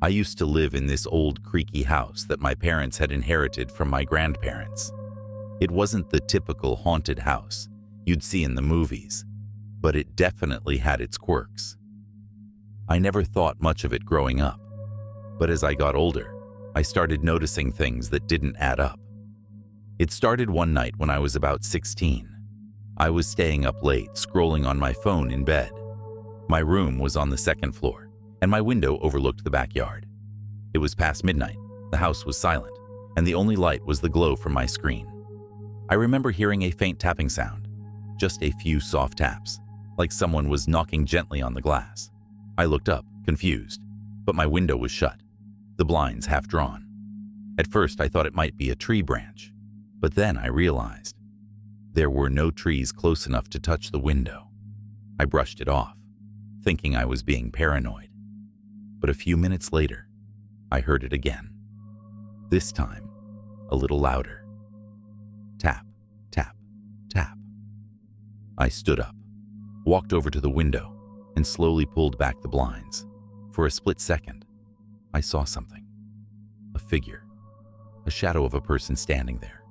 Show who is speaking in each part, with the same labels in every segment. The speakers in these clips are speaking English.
Speaker 1: I used to live in this old creaky house that my parents had inherited from my grandparents. It wasn't the typical haunted house you'd see in the movies, but it definitely had its quirks. I never thought much of it growing up, but as I got older, I started noticing things that didn't add up. It started one night when I was about 16. I was staying up late, scrolling on my phone in bed. My room was on the second floor, and my window overlooked the backyard. It was past midnight, the house was silent, and the only light was the glow from my screen. I remember hearing a faint tapping sound, just a few soft taps, like someone was knocking gently on the glass. I looked up, confused, but my window was shut, the blinds half drawn. At first, I thought it might be a tree branch, but then I realized there were no trees close enough to touch the window. I brushed it off, thinking I was being paranoid. But a few minutes later, I heard it again. This time, a little louder. Tap, tap, tap. I stood up, walked over to the window, and slowly pulled back the blinds. For a split second, I saw something. A figure, a shadow of a person standing there,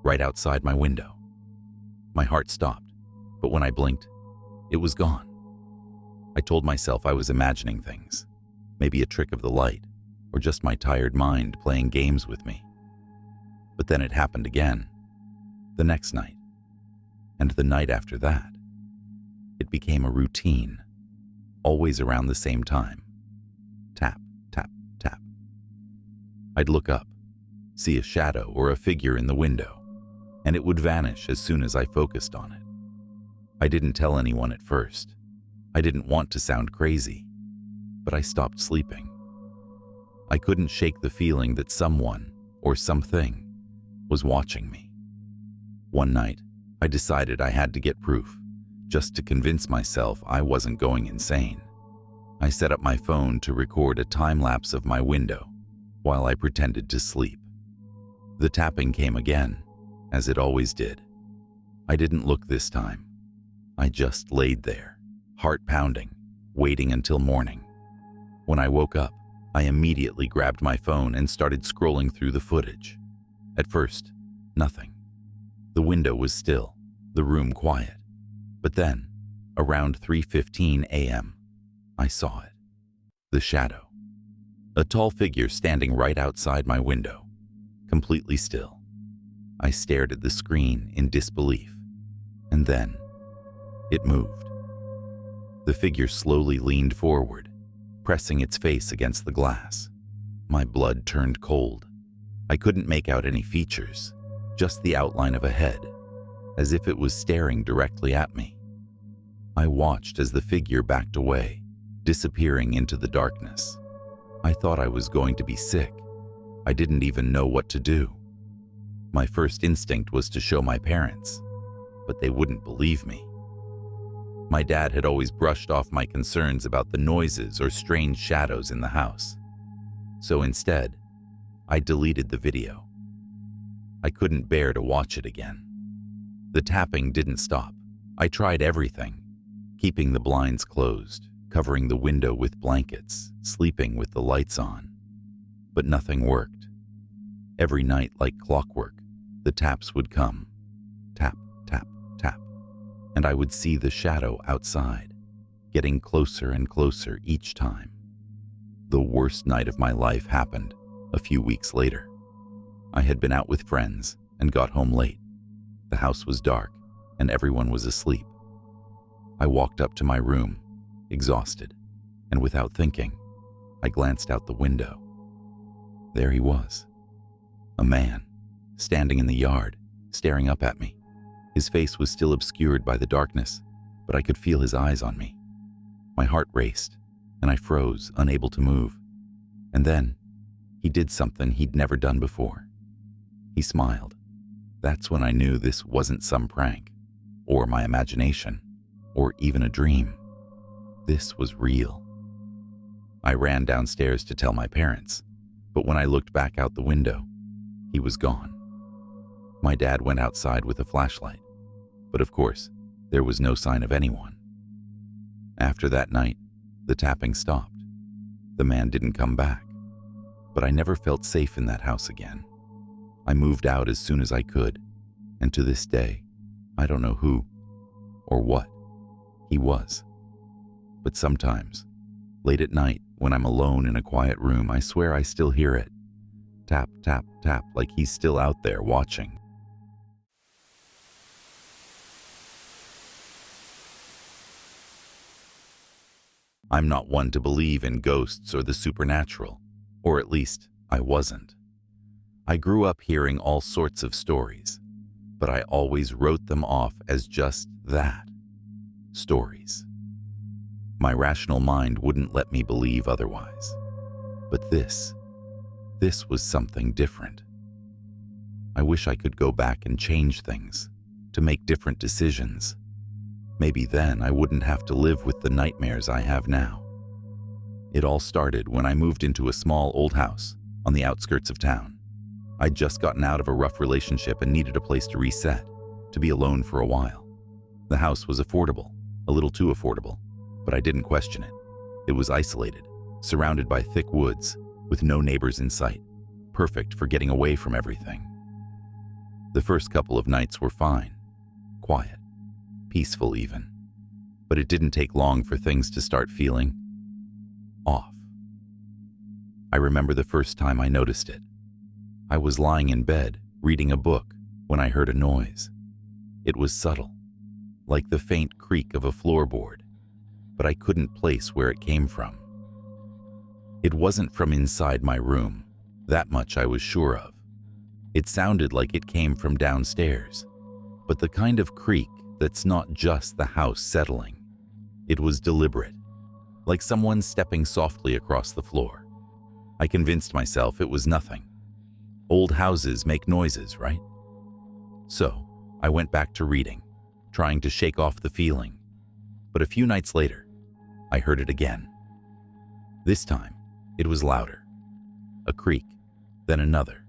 Speaker 1: right outside my window. My heart stopped, but when I blinked, it was gone. I told myself I was imagining things, maybe a trick of the light, or just my tired mind playing games with me. But then it happened again, the next night, and the night after that. It became a routine, always around the same time. Tap, tap, tap. I'd look up, see a shadow or a figure in the window, and it would vanish as soon as I focused on it. I didn't tell anyone at first. I didn't want to sound crazy, but I stopped sleeping. I couldn't shake the feeling that someone or something was watching me. One night, I decided I had to get proof, just to convince myself I wasn't going insane. I set up my phone to record a time lapse of my window while I pretended to sleep. The tapping came again, as it always did. I didn't look this time. I just laid there, heart pounding, waiting until morning. When I woke up, I immediately grabbed my phone and started scrolling through the footage. At first, nothing. The window was still, the room quiet. But then, around 3:15 a.m., I saw it. The shadow. A tall figure standing right outside my window, completely still. I stared at the screen in disbelief, and then it moved. The figure slowly leaned forward, pressing its face against the glass. My blood turned cold. I couldn't make out any features, just the outline of a head, as if it was staring directly at me. I watched as the figure backed away, disappearing into the darkness. I thought I was going to be sick. I didn't even know what to do. My first instinct was to show my parents, but they wouldn't believe me. My dad had always brushed off my concerns about the noises or strange shadows in the house. So instead, I deleted the video. I couldn't bear to watch it again. The tapping didn't stop. I tried everything, keeping the blinds closed, covering the window with blankets, sleeping with the lights on. But nothing worked. Every night, like clockwork, the taps would come. Tap, tap, tap. And I would see the shadow outside, getting closer and closer each time. The worst night of my life happened a few weeks later. I had been out with friends and got home late. The house was dark and everyone was asleep. I walked up to my room, exhausted, and without thinking, I glanced out the window. There he was, a man, standing in the yard, staring up at me. His face was still obscured by the darkness, but I could feel his eyes on me. My heart raced, and I froze, unable to move. And then, he did something he'd never done before. He smiled. That's when I knew this wasn't some prank, or my imagination, or even a dream. This was real. I ran downstairs to tell my parents, but when I looked back out the window, he was gone. My dad went outside with a flashlight, but of course, there was no sign of anyone. After that night, the tapping stopped. The man didn't come back. but I never felt safe in that house again. I moved out as soon as I could, and to this day, I don't know who or what he was. But sometimes, late at night, when I'm alone in a quiet room, I swear I still hear it. Tap, tap, tap, like he's still out there watching. I'm not one to believe in ghosts or the supernatural, or at least I wasn't. I grew up hearing all sorts of stories, but I always wrote them off as just that, stories. My rational mind wouldn't let me believe otherwise. But this was something different. I wish I could go back and change things, to make different decisions. Maybe then I wouldn't have to live with the nightmares I have now. It all started when I moved into a small old house on the outskirts of town. I'd just gotten out of a rough relationship and needed a place to reset, to be alone for a while. The house was affordable, a little too affordable, but I didn't question it. It was isolated, surrounded by thick woods, with no neighbors in sight, perfect for getting away from everything. The first couple of nights were fine, quiet, peaceful even, but it didn't take long for things to start feeling off. I remember the first time I noticed it. I was lying in bed, reading a book, when I heard a noise. It was subtle, like the faint creak of a floorboard, but I couldn't place where it came from. It wasn't from inside my room, that much I was sure of. It sounded like it came from downstairs, but the kind of creak that's not just the house settling. It was deliberate, like someone stepping softly across the floor. I convinced myself it was nothing. Old houses make noises, right? So, I went back to reading, trying to shake off the feeling. But a few nights later, I heard it again. This time, it was louder. A creak, then another,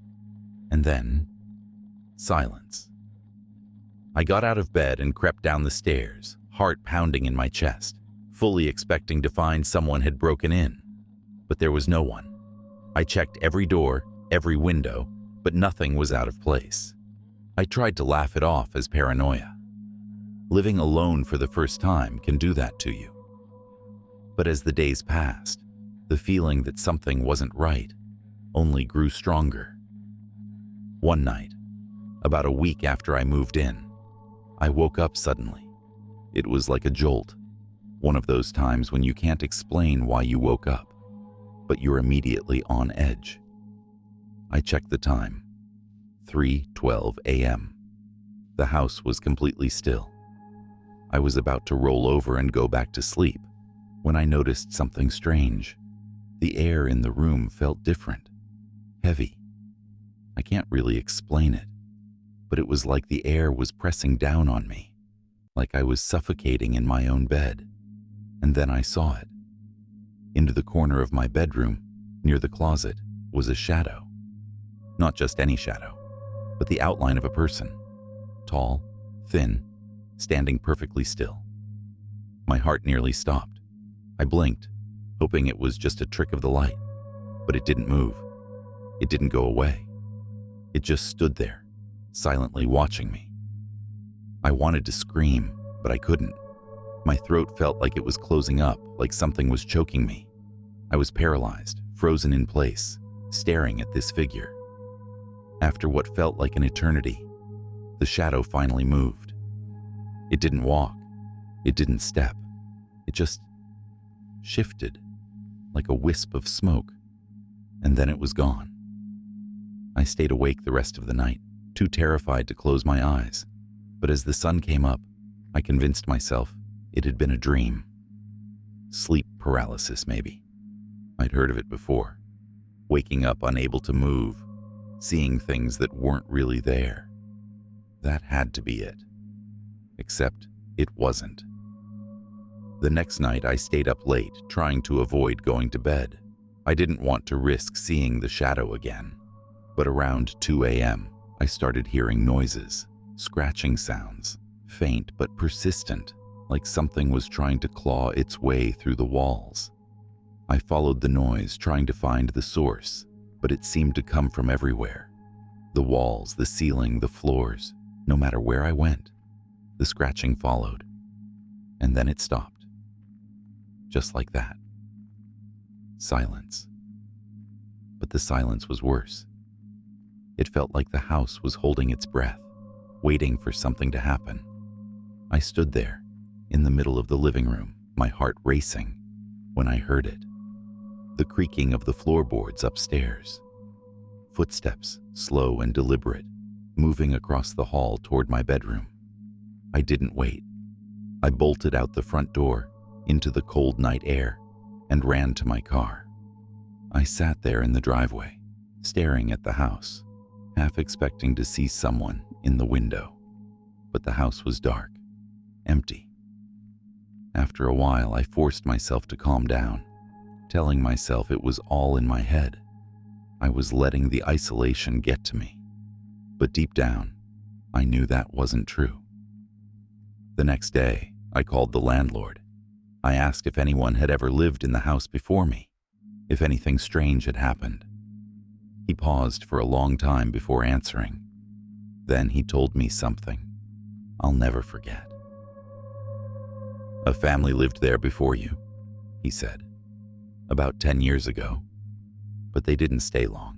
Speaker 1: and then silence. I got out of bed and crept down the stairs, heart pounding in my chest, fully expecting to find someone had broken in. But there was no one. I checked every door, every window, but nothing was out of place. I tried to laugh it off as paranoia. Living alone for the first time can do that to you. But as the days passed, the feeling that something wasn't right only grew stronger. One night, about a week after I moved in, I woke up suddenly. It was like a jolt, one of those times when you can't explain why you woke up, but you're immediately on edge. I checked the time, 3:12 a.m. The house was completely still. I was about to roll over and go back to sleep when I noticed something strange. The air in the room felt different, heavy. I can't really explain it, but it was like the air was pressing down on me, like I was suffocating in my own bed. And then I saw it. Into the corner of my bedroom, near the closet, was a shadow. Not just any shadow, but the outline of a person. Tall, thin, standing perfectly still. My heart nearly stopped. I blinked, hoping it was just a trick of the light, but it didn't move. It didn't go away. It just stood there, silently watching me. I wanted to scream, but I couldn't. My throat felt like it was closing up, like something was choking me. I was paralyzed, frozen in place, staring at this figure. After what felt like an eternity, the shadow finally moved. It didn't walk. It didn't step. It just shifted, like a wisp of smoke, and then it was gone. I stayed awake the rest of the night, too terrified to close my eyes. But as the sun came up, I convinced myself it had been a dream. Sleep paralysis, maybe. I'd heard of it before. Waking up unable to move, seeing things that weren't really there. That had to be it. Except it wasn't. The next night I stayed up late, trying to avoid going to bed. I didn't want to risk seeing the shadow again. But around 2 a.m., I started hearing noises, scratching sounds, faint but persistent, like something was trying to claw its way through the walls. I followed the noise, trying to find the source, but it seemed to come from everywhere. The walls, the ceiling, the floors. No matter where I went, the scratching followed. And then it stopped. Just like that. Silence. But the silence was worse. It felt like the house was holding its breath, waiting for something to happen. I stood there, in the middle of the living room, my heart racing, when I heard it. The creaking of the floorboards upstairs. Footsteps, slow and deliberate, moving across the hall toward my bedroom. I didn't wait. I bolted out the front door, into the cold night air, and ran to my car. I sat there in the driveway, staring at the house, half expecting to see someone in the window. But the house was dark, empty. After a while, I forced myself to calm down, telling myself it was all in my head. I was letting the isolation get to me. But deep down, I knew that wasn't true. The next day, I called the landlord. I asked if anyone had ever lived in the house before me, if anything strange had happened. He paused for a long time before answering. Then he told me something I'll never forget. "A family lived there before you," he said, "about 10 years ago. But they didn't stay long."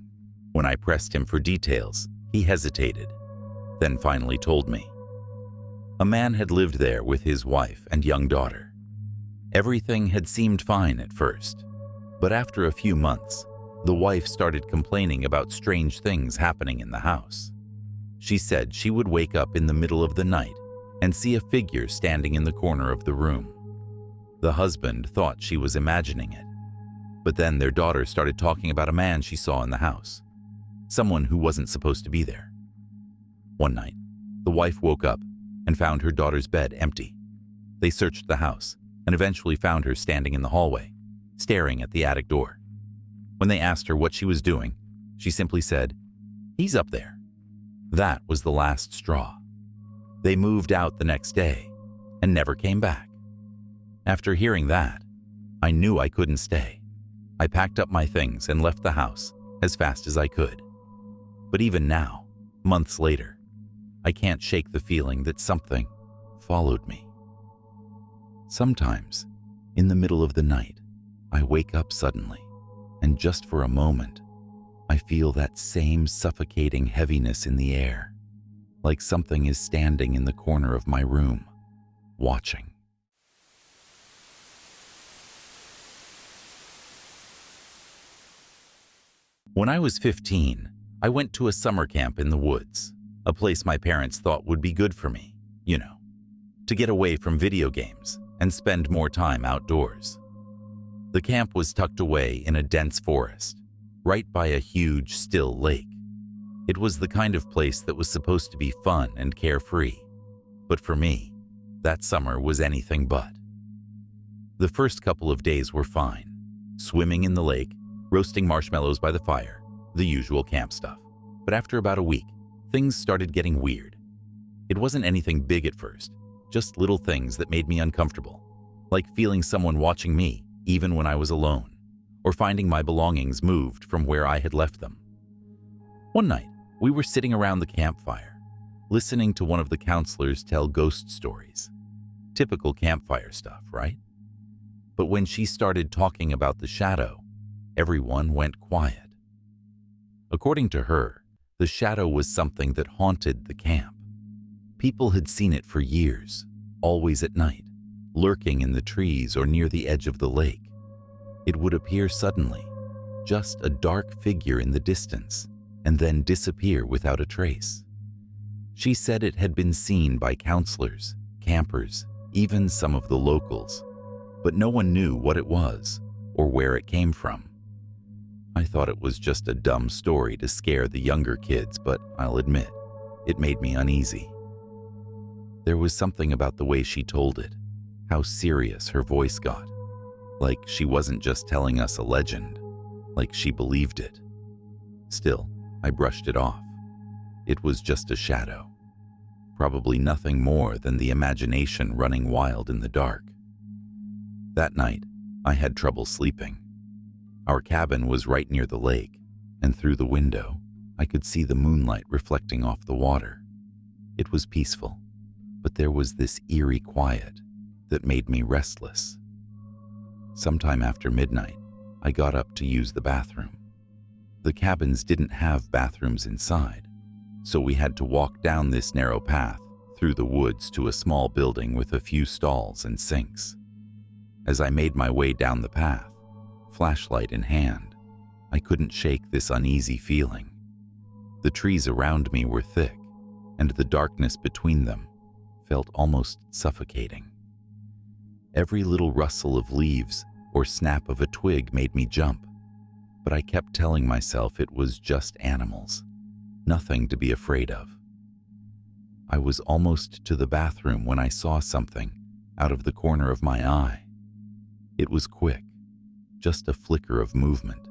Speaker 1: When I pressed him for details, he hesitated, then finally told me. A man had lived there with his wife and young daughter. Everything had seemed fine at first, but after a few months, the wife started complaining about strange things happening in the house. She said she would wake up in the middle of the night and see a figure standing in the corner of the room. The husband thought she was imagining it, but then their daughter started talking about a man she saw in the house, someone who wasn't supposed to be there. One night, the wife woke up and found her daughter's bed empty. They searched the house and eventually found her standing in the hallway, staring at the attic door. When they asked her what she was doing, she simply said, "He's up there." That was the last straw. They moved out the next day and never came back. After hearing that, I knew I couldn't stay. I packed up my things and left the house as fast as I could. But even now, months later, I can't shake the feeling that something followed me. Sometimes, in the middle of the night, I wake up suddenly, and just for a moment, I feel that same suffocating heaviness in the air, like something is standing in the corner of my room, watching. When I was 15, I went to a summer camp in the woods, a place my parents thought would be good for me, to get away from video games and spend more time outdoors. The camp was tucked away in a dense forest, right by a huge, still lake. It was the kind of place that was supposed to be fun and carefree, but for me, that summer was anything but. The first couple of days were fine, swimming in the lake, roasting marshmallows by the fire, the usual camp stuff. But after about a week, things started getting weird. It wasn't anything big at first, just little things that made me uncomfortable, like feeling someone watching me even when I was alone, or finding my belongings moved from where I had left them. One night, we were sitting around the campfire, listening to one of the counselors tell ghost stories. Typical campfire stuff, right? But when she started talking about the shadow, everyone went quiet. According to her, the shadow was something that haunted the camp. People had seen it for years, always at night, lurking in the trees or near the edge of the lake. It would appear suddenly, just a dark figure in the distance, and then disappear without a trace. She said it had been seen by counselors, campers, even some of the locals, but no one knew what it was or where it came from. I thought it was just a dumb story to scare the younger kids, but I'll admit, it made me uneasy. There was something about the way she told it, how serious her voice got, like she wasn't just telling us a legend, like she believed it. Still, I brushed it off. It was just a shadow, probably nothing more than the imagination running wild in the dark. That night, I had trouble sleeping. Our cabin was right near the lake, and through the window, I could see the moonlight reflecting off the water. It was peaceful, but there was this eerie quiet that made me restless. Sometime after midnight, I got up to use the bathroom. The cabins didn't have bathrooms inside, so we had to walk down this narrow path through the woods to a small building with a few stalls and sinks. As I made my way down the path, flashlight in hand, I couldn't shake this uneasy feeling. The trees around me were thick, and the darkness between them felt almost suffocating. Every little rustle of leaves or snap of a twig made me jump, but I kept telling myself it was just animals, nothing to be afraid of. I was almost to the bathroom when I saw something out of the corner of my eye. It was quick, just a flicker of movement,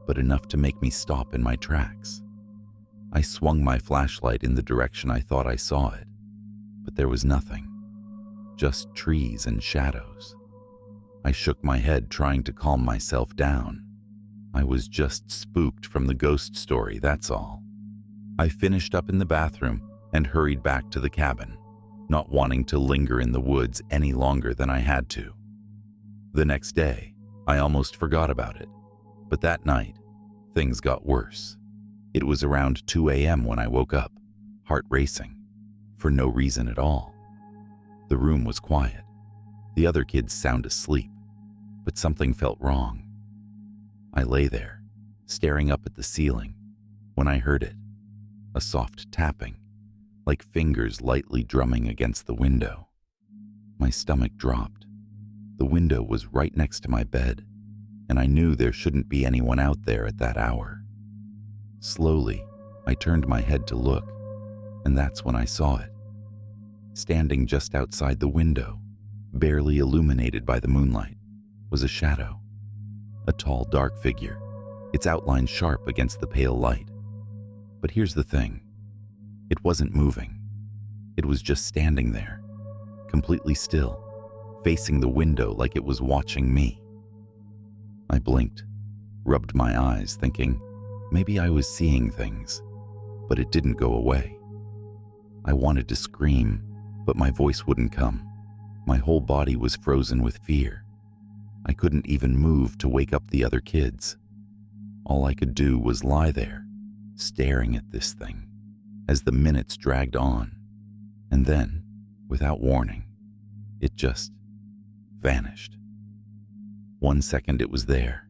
Speaker 1: but enough to make me stop in my tracks. I swung my flashlight in the direction I thought I saw it, but there was nothing, just trees and shadows. I shook my head, trying to calm myself down. I was just spooked from the ghost story, that's all. I finished up in the bathroom and hurried back to the cabin, not wanting to linger in the woods any longer than I had to. The next day, I almost forgot about it, but that night, things got worse. It was around 2 a.m. when I woke up, heart racing, for no reason at all. The room was quiet. The other kids sound asleep, but something felt wrong. I lay there, staring up at the ceiling, when I heard it, a soft tapping, like fingers lightly drumming against the window. My stomach dropped. The window was right next to my bed, and I knew there shouldn't be anyone out there at that hour. Slowly, I turned my head to look, and that's when I saw it. Standing just outside the window, barely illuminated by the moonlight, was a shadow. A tall, dark figure, its outline sharp against the pale light. But here's the thing. It wasn't moving. It was just standing there, completely still, facing the window like it was watching me. I blinked, rubbed my eyes, thinking maybe I was seeing things, but it didn't go away. I wanted to scream, but my voice wouldn't come. My whole body was frozen with fear. I couldn't even move to wake up the other kids. All I could do was lie there, staring at this thing, as the minutes dragged on. And then, without warning, it just vanished. 1 second it was there.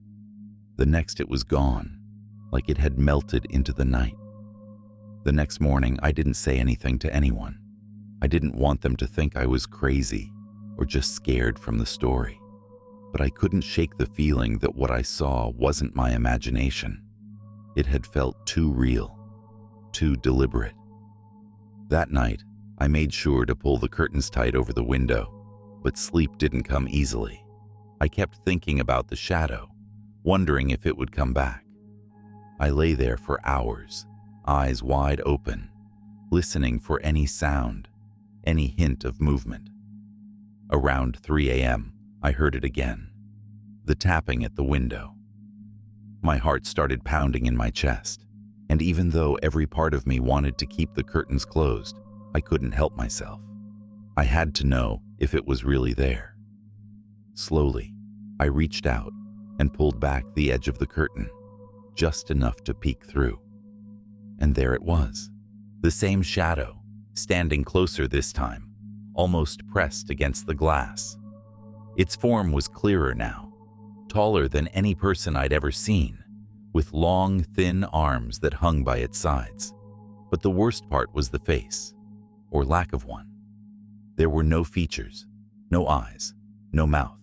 Speaker 1: The next it was gone, like it had melted into the night. The next morning, I didn't say anything to anyone. I didn't want them to think I was crazy or just scared from the story. But I couldn't shake the feeling that what I saw wasn't my imagination. It had felt too real, too deliberate. That night, I made sure to pull the curtains tight over the window, but sleep didn't come easily. I kept thinking about the shadow, wondering if it would come back. I lay there for hours, eyes wide open, listening for any sound, any hint of movement. Around 3 a.m., I heard it again, the tapping at the window. My heart started pounding in my chest, and even though every part of me wanted to keep the curtains closed, I couldn't help myself. I had to know if it was really there. Slowly, I reached out and pulled back the edge of the curtain, just enough to peek through. And there it was, the same shadow, standing closer this time, almost pressed against the glass. Its form was clearer now, taller than any person I'd ever seen, with long, thin arms that hung by its sides. But the worst part was the face, or lack of one. There were no features, no eyes, no mouth,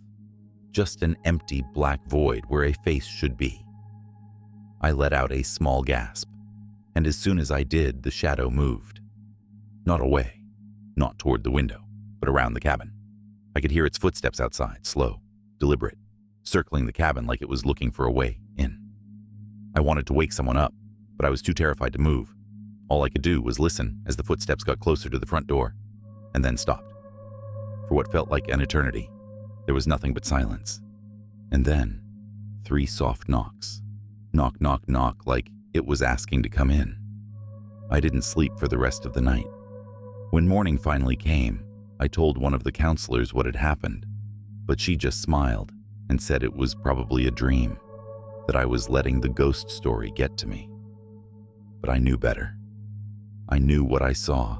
Speaker 1: just an empty black void where a face should be. I let out a small gasp, and as soon as I did, the shadow moved. Not away, not toward the window, but around the cabin. I could hear its footsteps outside, slow, deliberate, circling the cabin like it was looking for a way in. I wanted to wake someone up, but I was too terrified to move. All I could do was listen as the footsteps got closer to the front door, and then stopped. For what felt like an eternity, there was nothing but silence. And then, 3 soft knocks. Knock, knock, knock, like it was asking to come in. I didn't sleep for the rest of the night. When morning finally came, I told one of the counselors what had happened, but she just smiled and said it was probably a dream, that I was letting the ghost story get to me. But I knew better. I knew what I saw,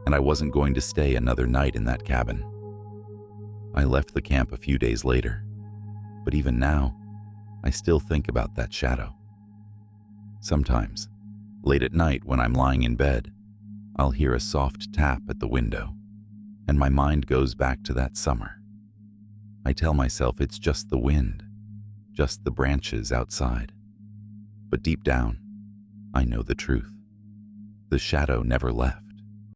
Speaker 1: and I wasn't going to stay another night in that cabin. I left the camp a few days later, but even now, I still think about that shadow. Sometimes, late at night when I'm lying in bed, I'll hear a soft tap at the window, and my mind goes back to that summer. I tell myself it's just the wind, just the branches outside. But deep down, I know the truth. The shadow never left.